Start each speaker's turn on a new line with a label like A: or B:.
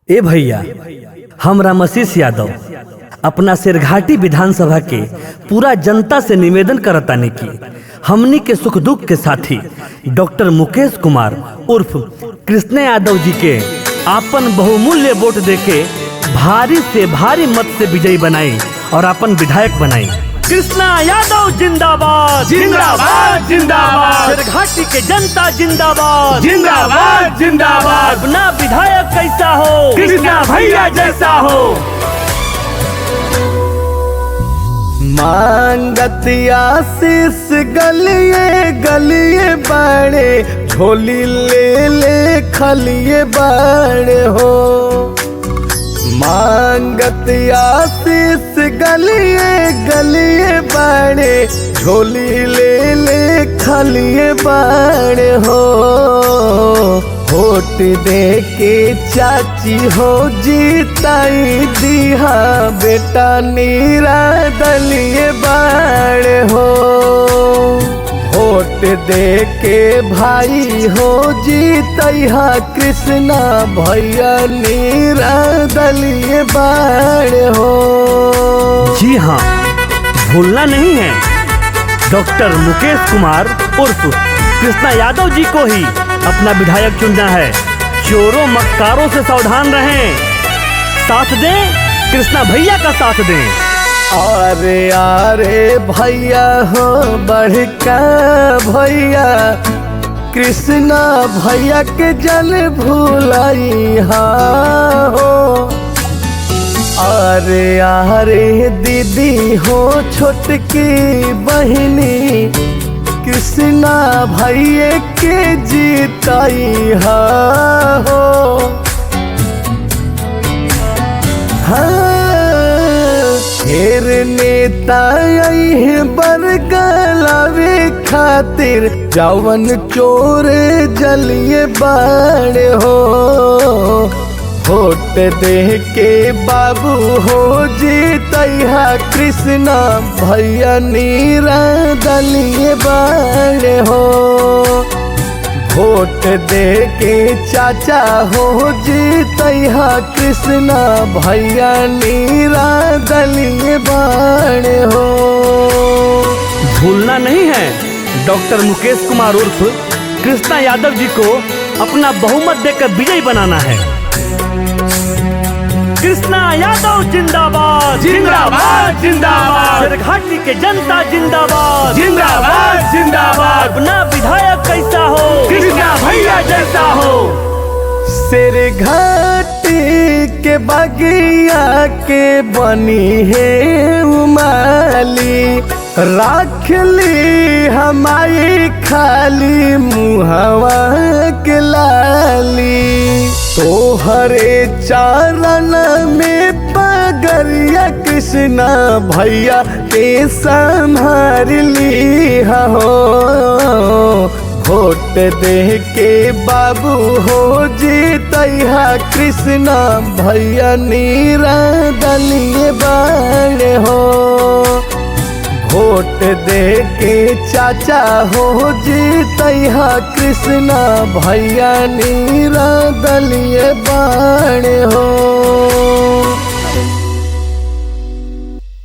A: ए भैया, हम रामाशीष यादव अपना शेरघाटी विधानसभा के पूरा जनता से निवेदन करतानी कि हमनी के सुख दुख के साथी डॉक्टर मुकेश कुमार उर्फ कृष्ण यादव जी के आपन बहुमूल्य वोट देके भारी से भारी मत से विजयी बनाई और अपन विधायक बनाई। कृष्णा यादव जिंदाबाद
B: जिंदाबाद जिंदाबाद।
A: शेरघाटी के जनता जिंदाबाद
B: जिंदाबाद जिंदाबाद।
A: अपना विधायक कैसा हो,
B: कृष्णा भैया जैसा हो।
C: मांगत आशीष गलिए गलिए बाड़े, झोली ले ले खलिए बाड़े हो। मांगत आशीष गलिए गलिए बाड़े, झोली ले ले खलिए बाड़े हो। वोट दे के चाची हो जीताई दिहा बेटा नीरा दलिए बाड़े हो। वोट दे के भाई हो जीतैहा कृष्णा भैया नीरा दलिए बाड़े हो।
A: जी हाँ, भूलना नहीं है, डॉक्टर मुकेश कुमार उर्फ कृष्णा यादव जी को ही अपना विधायक चुनना है। चोरों मक्कारों से सावधान रहें, साथ दें, कृष्णा भैया का साथ दें।
C: अरे अरे भैया हो बड़का भैया, कृष्णा भैया के जल भूलाई हो। अरे अरे दीदी हो छोटकी बहिनी, कृष्णा भैया के जीताई हो। ढेर नेता बरगलावे खातिर, जवन चोर जलिए बाड़े हो। वोट दे के बाबू हो जीतैहा कृष्णा भैया नीरा दलिए बाड़े हो। वोट दे के चाचा हो जीतैहा कृष्णा भैया नीरा दलिए बाड़े हो।
A: भूलना नहीं है, डॉक्टर मुकेश कुमार उर्फ कृष्णा यादव जी को अपना बहुमत देकर विजयी बनाना है। कृष्णा यादव जिंदाबाद
B: जिंदाबाद जिंदाबाद।
A: शेरघाटी के जनता जिंदाबाद
B: जिंदाबाद जिंदाबाद।
A: अपना विधायक कैसा हो,
B: कृष्णा भैया जैसा हो।
C: शेरघाटी के बगिया के बनी है उमाली, राख ली हमारी खाली मुहवा के लाली। तोहरे चारण में पगरिया कृष्णा भैया के संभार ली हो। वोट दे के बाबू हो जीतैहा कृष्णा भैया नीरा दलिए बाड़े हो। वोट दे के चाचा हो जीतैहा कृष्णा भैया नीरा दलिए बाड़े हो।